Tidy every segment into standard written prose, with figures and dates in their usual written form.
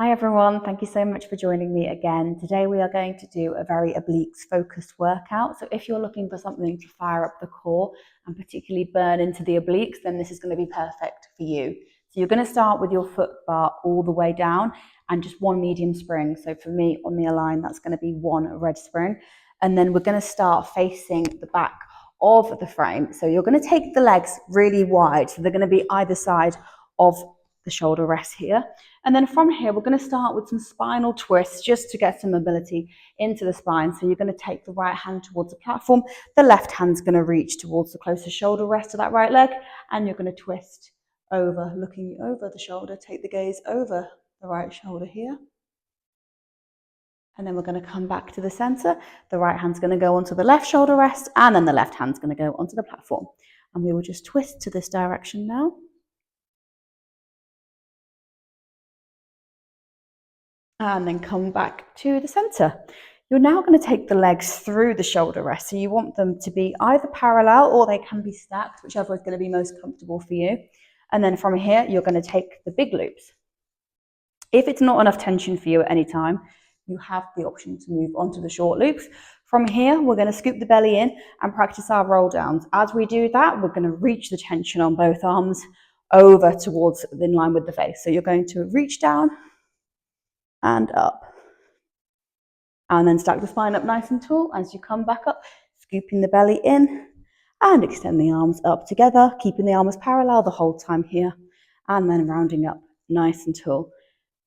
Hi everyone, thank you so much for joining me again. Today we are going to do a very obliques focused workout. So if you're looking for something to fire up the core and particularly burn into the obliques, then this is going to be perfect for you. So you're going to start with your foot bar all the way down and just one medium spring. So for me on the align, that's going to be one red spring. And then we're going to start facing the back of the frame. So you're going to take the legs really wide. So they're going to be either side of the shoulder rest here. And then from here, we're going to start with some spinal twists just to get some mobility into the spine. So you're going to take the right hand towards the platform. The left hand's going to reach towards the closest shoulder rest of that right leg. And you're going to twist over, looking over the shoulder. Take the gaze over the right shoulder here. And then we're going to come back to the center. The right hand's going to go onto the left shoulder rest. And then the left hand's going to go onto the platform. And we will just twist to this direction now. And then come back to the center. You're now going to take the legs through the shoulder rest. So you want them to be either parallel or they can be stacked, whichever is going to be most comfortable for you. And then from here, you're going to take the big loops. If it's not enough tension for you at any time, you have the option to move onto the short loops. From here, we're going to scoop the belly in and practice our roll downs. As we do that, we're going to reach the tension on both arms over towards in line with the face. So you're going to reach down and up. And then stack the spine up nice and tall as you come back up, scooping the belly in and extend the arms up together, keeping the arms parallel the whole time here, and then rounding up nice and tall.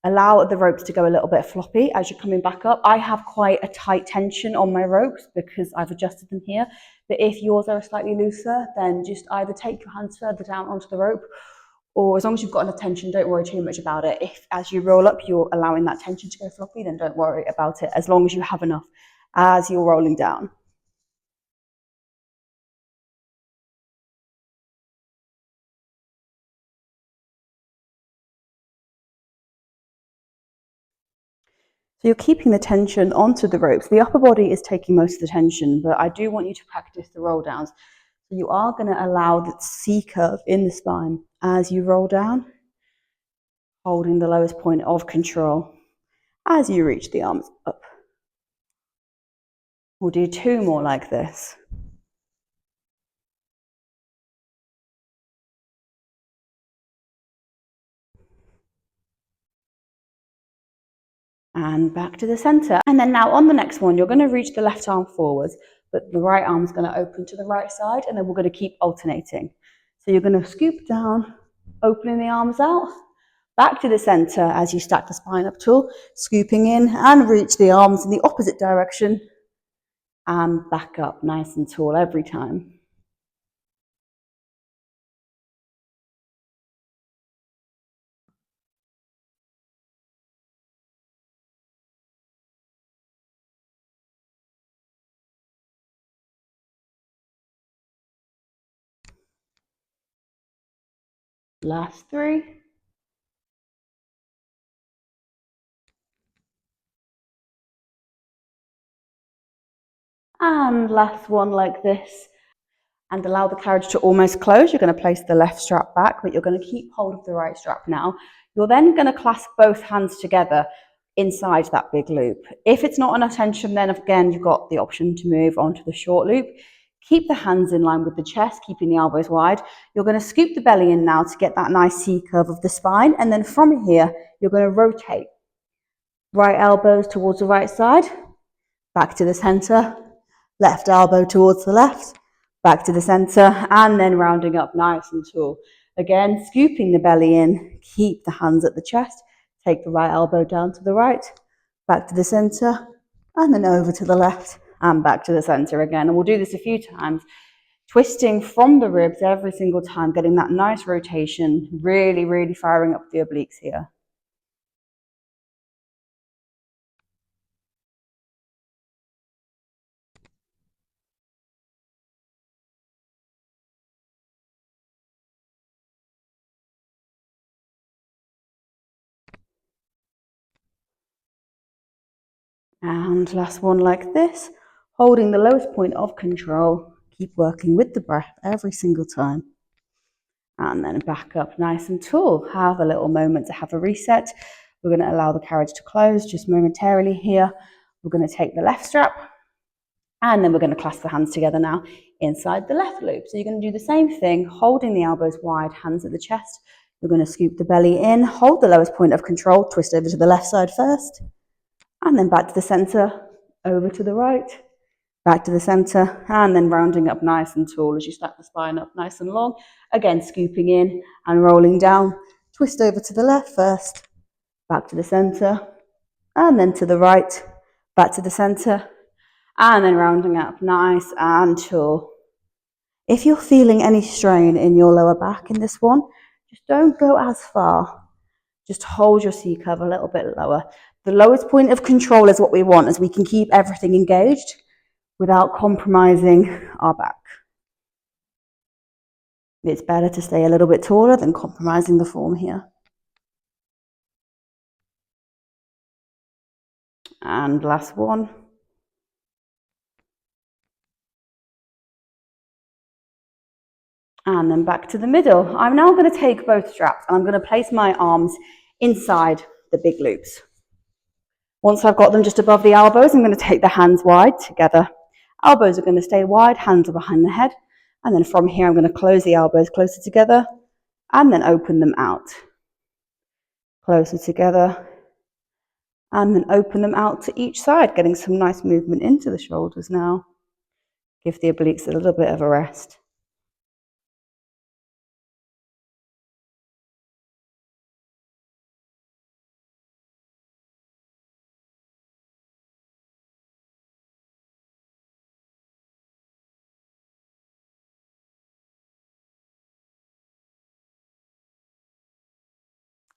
Allow the ropes to go a little bit floppy as you're coming back up. I have quite a tight tension on my ropes because I've adjusted them here, but if yours are slightly looser, then just either take your hands further down onto the rope, or as long as you've got enough tension, don't worry too much about it. If as you roll up, you're allowing that tension to go floppy, then don't worry about it, as long as you have enough as you're rolling down. So you're keeping the tension onto the ropes. The upper body is taking most of the tension, but I do want you to practice the roll downs. So you are going to allow the C curve in the spine as you roll down, holding the lowest point of control as you reach the arms up. We'll do two more like this. And back to the center. And then now on the next one, you're going to reach the left arm forwards, but the right arm is going to open to the right side, and then we're going to keep alternating. So you're going to scoop down, opening the arms out, back to the center as you stack the spine up tall, scooping in and reach the arms in the opposite direction and back up nice and tall every time. Last three. And last one like this. And allow the carriage to almost close. You're going to place the left strap back, but you're going to keep hold of the right strap now. You're then going to clasp both hands together inside that big loop. If it's not enough tension, then again, you've got the option to move onto the short loop. Keep the hands in line with the chest, keeping the elbows wide. You're going to scoop the belly in now to get that nice C curve of the spine. And then from here, you're going to rotate. Right elbows towards the right side, back to the center, left elbow towards the left, back to the center, and then rounding up nice and tall. Again, scooping the belly in, keep the hands at the chest, take the right elbow down to the right, back to the center, and then over to the left, and back to the center again. And we'll do this a few times, twisting from the ribs every single time, getting that nice rotation, really, really firing up the obliques here. And last one like this, holding the lowest point of control. Keep working with the breath every single time. And then back up nice and tall. Have a little moment to have a reset. We're going to allow the carriage to close just momentarily here. We're going to take the left strap, and then we're going to clasp the hands together now inside the left loop. So you're going to do the same thing, holding the elbows wide, hands at the chest. You're going to scoop the belly in, hold the lowest point of control, twist over to the left side first, and then back to the center, over to the right, back to the center, and then rounding up nice and tall as you stack the spine up nice and long. Again, scooping in and rolling down, twist over to the left first, back to the center, and then to the right, back to the center, and then rounding up nice and tall. If you're feeling any strain in your lower back in this one, just don't go as far. Just hold your C curve a little bit lower. The lowest point of control is what we want, as we can keep everything engaged without compromising our back. It's better to stay a little bit taller than compromising the form here. And last one. And then back to the middle. I'm now going to take both straps and I'm going to place my arms inside the big loops. Once I've got them just above the elbows, I'm going to take the hands wide together. Elbows are going to stay wide, hands are behind the head. And then from here, I'm going to close the elbows closer together and then open them out. Closer together and then open them out to each side, getting some nice movement into the shoulders now. Give the obliques a little bit of a rest.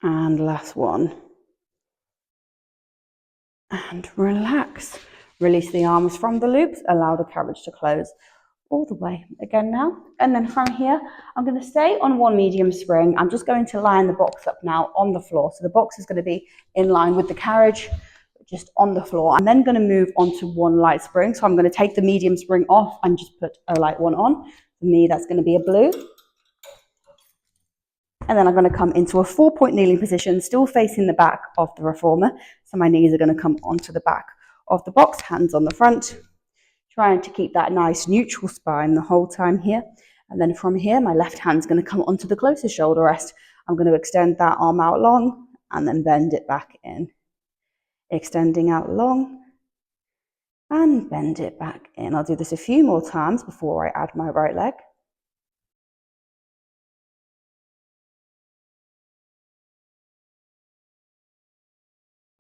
And last one. And relax. Release the arms from the loops, allow the carriage to close all the way again now. And then from here, I'm going to stay on one medium spring. I'm just going to line the box up now on the floor. So the box is going to be in line with the carriage, just on the floor. I'm then going to move on to one light spring. So I'm going to take the medium spring off and just put a light one on. For me, that's going to be a blue. And then I'm going to come into a 4-point kneeling position, still facing the back of the reformer. So my knees are going to come onto the back of the box, hands on the front, trying to keep that nice neutral spine the whole time here. And then from here, my left hand's going to come onto the closest shoulder rest. I'm going to extend that arm out long and then bend it back in. Extending out long and bend it back in. I'll do this a few more times before I add my right leg.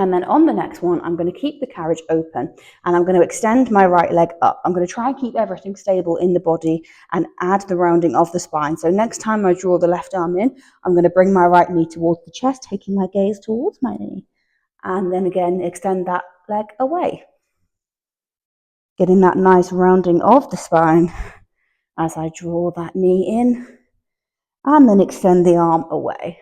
And then on the next one, I'm going to keep the carriage open and I'm going to extend my right leg up. I'm going to try and keep everything stable in the body and add the rounding of the spine. So next time I draw the left arm in, I'm going to bring my right knee towards the chest, taking my gaze towards my knee. And then again, extend that leg away. Getting that nice rounding of the spine as I draw that knee in and then extend the arm away.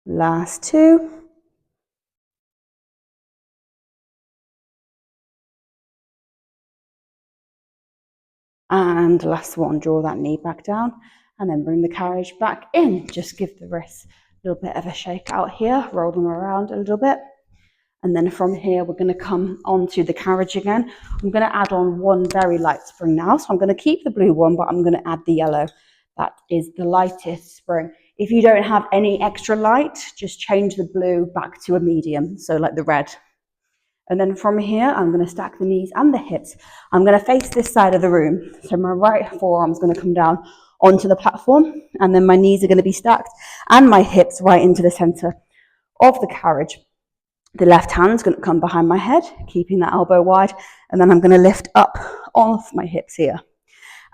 Last two. And last one, draw that knee back down and then bring the carriage back in. Just give the wrists a little bit of a shake out here, roll them around a little bit. And then from here, we're going to come onto the carriage again. I'm going to add on one very light spring now. So I'm going to keep the blue one, but I'm going to add the yellow. That is the lightest spring. If you don't have any extra light, just change the blue back to a medium. So like the red. And then from here, I'm going to stack the knees and the hips. I'm going to face this side of the room. So my right forearm is going to come down onto the platform. And then my knees are going to be stacked and my hips right into the center of the carriage. The left hand's going to come behind my head, keeping that elbow wide. And then I'm going to lift up off my hips here.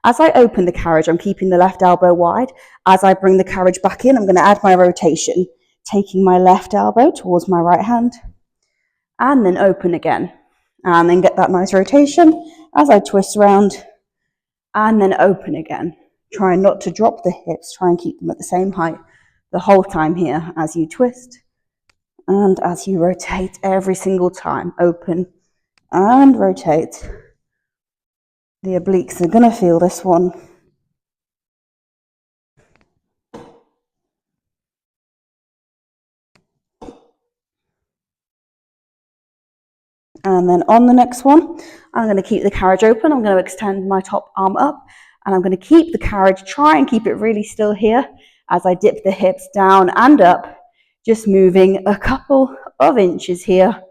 As I open the carriage, I'm keeping the left elbow wide. As I bring the carriage back in, I'm going to add my rotation, taking my left elbow towards my right hand. And then open again. And then get that nice rotation as I twist around and then open again. Try not to drop the hips, try and keep them at the same height the whole time here as you twist and as you rotate every single time. Open and rotate. The obliques are going to feel this one. And then on the next one, I'm going to keep the carriage open. I'm going to extend my top arm up and I'm going to keep the carriage, try and keep it really still here as I dip the hips down and up, just moving a couple of inches here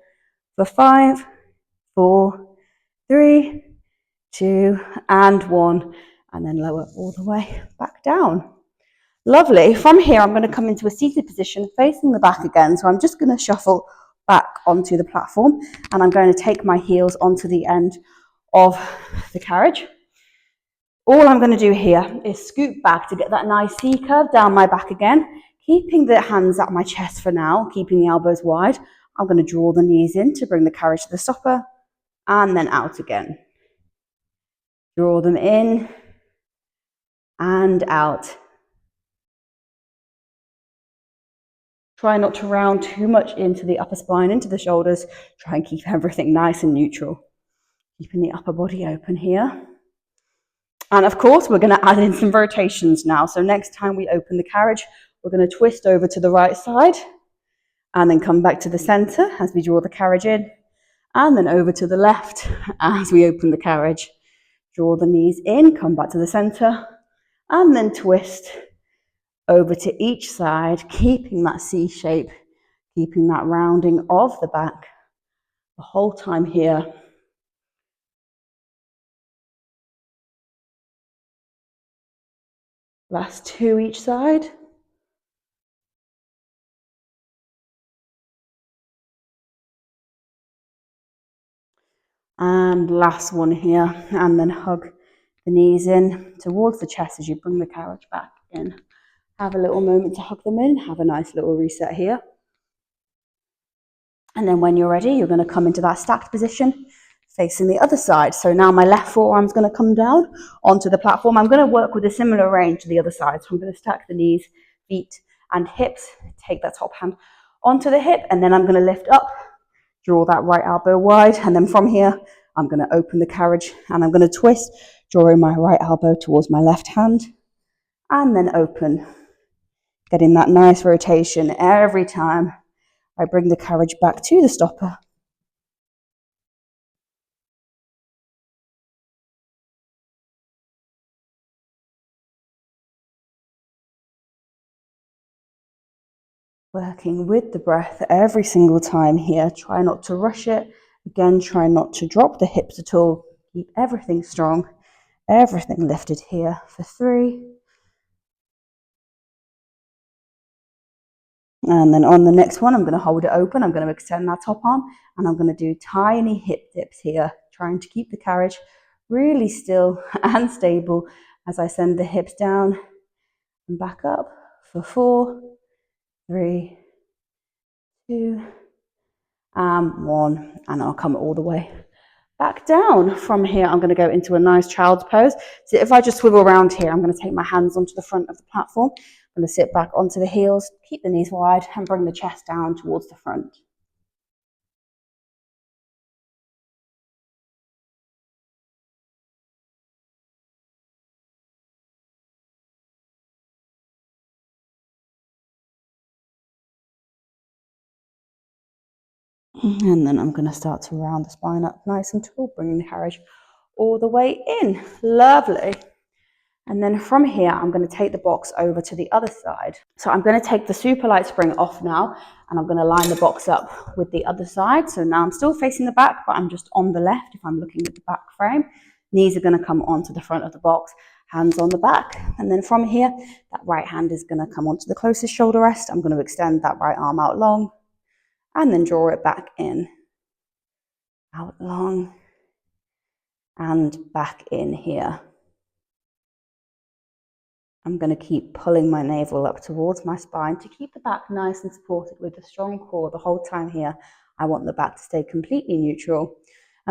for 5, 4, 3, 2, and 1, and then lower all the way back down. Lovely. From here, I'm going to come into a seated position facing the back again. So I'm just going to shuffle back onto the platform and I'm going to take my heels onto the end of the carriage. All I'm going to do here is scoot back to get that nice C curve down my back again, keeping the hands at my chest for now, keeping the elbows wide. I'm going to draw the knees in to bring the carriage to the stopper and then out again. Draw them in and out. Try not to round too much into the upper spine, into the shoulders. Try and keep everything nice and neutral. Keeping the upper body open here. And of course, we're going to add in some rotations now. So next time we open the carriage, we're going to twist over to the right side and then come back to the center as we draw the carriage in, and then over to the left as we open the carriage. Draw the knees in, come back to the center, and then twist over to each side, keeping that C shape, keeping that rounding of the back the whole time here. Last 2 each side. And last one here, and then hug the knees in towards the chest as you bring the carriage back in. Have a little moment to hug them in, have a nice little reset here. And then when you're ready, you're going to come into that stacked position, facing the other side. So now my left forearm's going to come down onto the platform. I'm going to work with a similar range to the other side. So I'm going to stack the knees, feet, and hips. Take that top hand onto the hip, and then I'm going to lift up, draw that right elbow wide, and then from here, I'm going to open the carriage, and I'm going to twist, drawing my right elbow towards my left hand, and then open. Getting that nice rotation every time I bring the carriage back to the stopper. Working with the breath every single time here. Try not to rush it. Again, try not to drop the hips at all. Keep everything strong, everything lifted here for 3. And then on the next one, I'm going to hold it open. I'm going to extend that top arm and I'm going to do tiny hip dips here, trying to keep the carriage really still and stable as I send the hips down and back up for 4, 3, 2, and 1. And I'll come all the way back down. From here, I'm going to go into a nice child's pose. So if I just swivel around here, I'm going to take my hands onto the front of the platform. I'm going to sit back onto the heels, keep the knees wide, and bring the chest down towards the front. And then I'm going to start to round the spine up nice and tall, bringing the carriage all the way in. Lovely. And then from here, I'm going to take the box over to the other side. So I'm going to take the super light spring off now, and I'm going to line the box up with the other side. So now I'm still facing the back, but I'm just on the left if I'm looking at the back frame. Knees are going to come onto the front of the box, hands on the back. And then from here, that right hand is going to come onto the closest shoulder rest. I'm going to extend that right arm out long and then draw it back in, out long and back in here. I'm going to keep pulling my navel up towards my spine to keep the back nice and supported with a strong core the whole time here. I want the back to stay completely neutral.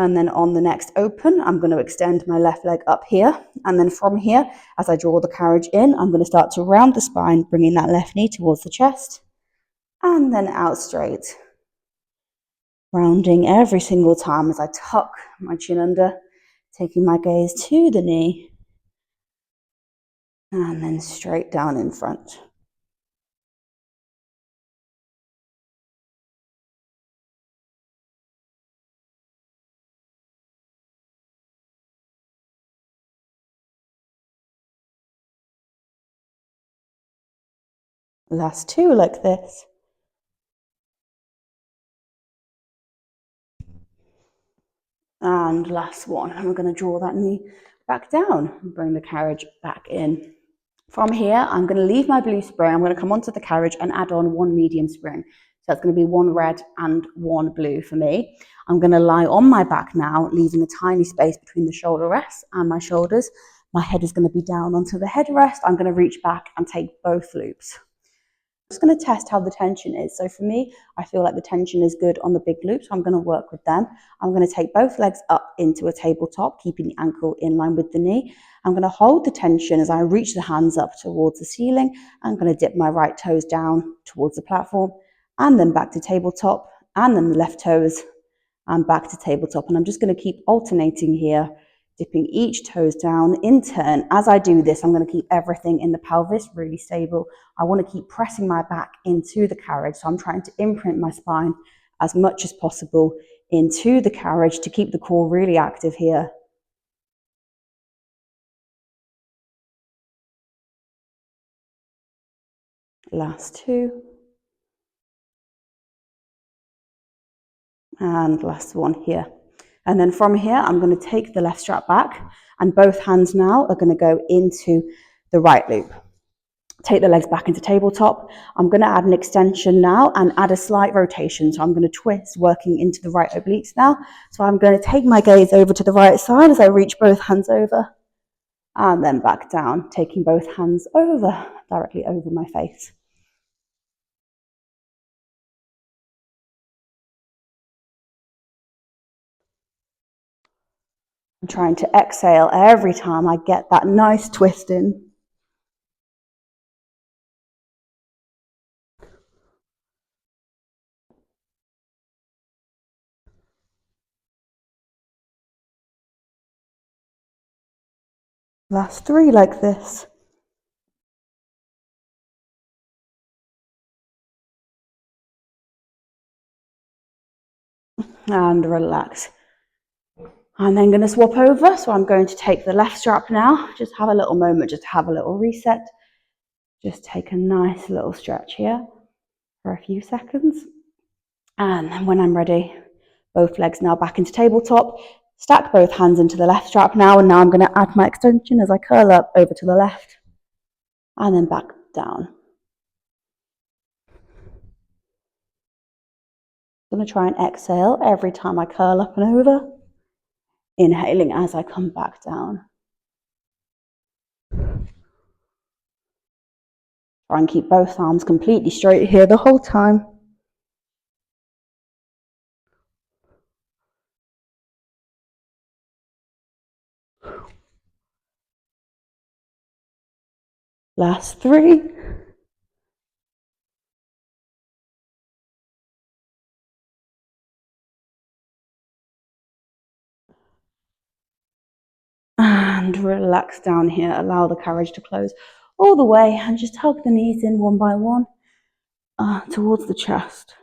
And then on the next open, I'm going to extend my left leg up here. And then from here, as I draw the carriage in, I'm going to start to round the spine, bringing that left knee towards the chest. And then out straight. Rounding every single time as I tuck my chin under, taking my gaze to the knee. And then straight down in front. Last two like this. And last one. And we're going to draw that knee back down and bring the carriage back in. From here, I'm going to leave my blue spring. I'm going to come onto the carriage and add on one medium spring. So that's going to be one red and one blue for me. I'm going to lie on my back now, leaving a tiny space between the shoulder rests and my shoulders. My head is going to be down onto the headrest. I'm going to reach back and take both loops. I'm just going to test how the tension is. So for me, I feel like the tension is good on the big loops. So I'm going to work with them. I'm going to take both legs up into a tabletop, keeping the ankle in line with the knee. I'm going to hold the tension as I reach the hands up towards the ceiling. I'm going to dip my right toes down towards the platform and then back to tabletop and then the left toes and back to tabletop. And I'm just going to keep alternating here, dipping each toes down in turn. As I do this, I'm going to keep everything in the pelvis really stable. I want to keep pressing my back into the carriage. So I'm trying to imprint my spine as much as possible into the carriage to keep the core really active here. Last two. And last one here. And then from here, I'm going to take the left strap back and both hands now are going to go into the right loop. Take the legs back into tabletop. I'm going to add an extension now and add a slight rotation. So I'm going to twist, working into the right obliques now. So I'm going to take my gaze over to the right side as I reach both hands over and then back down, taking both hands over, directly over my face. I'm trying to exhale every time I get that nice twist in. Last three like this. And relax. I'm then going to swap over. So I'm going to take the left strap now. Just have a little moment, just have a little reset. Just take a nice little stretch here for a few seconds. And then when I'm ready, both legs now back into tabletop. Stack both hands into the left strap now. And now I'm going to add my extension as I curl up over to the left. And then back down. I'm going to try and exhale every time I curl up and over. Inhaling as I come back down. Try and keep both arms completely straight here the whole time. Last three. And relax down here. Allow the carriage to close all the way and just hug the knees in one by one towards the chest.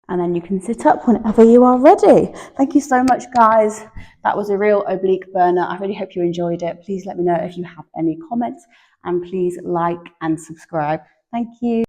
And then you can sit up whenever you are ready. Thank you so much, guys. That was a real oblique burner. I really hope you enjoyed it. Please let me know if you have any comments and please like and subscribe. Thank you.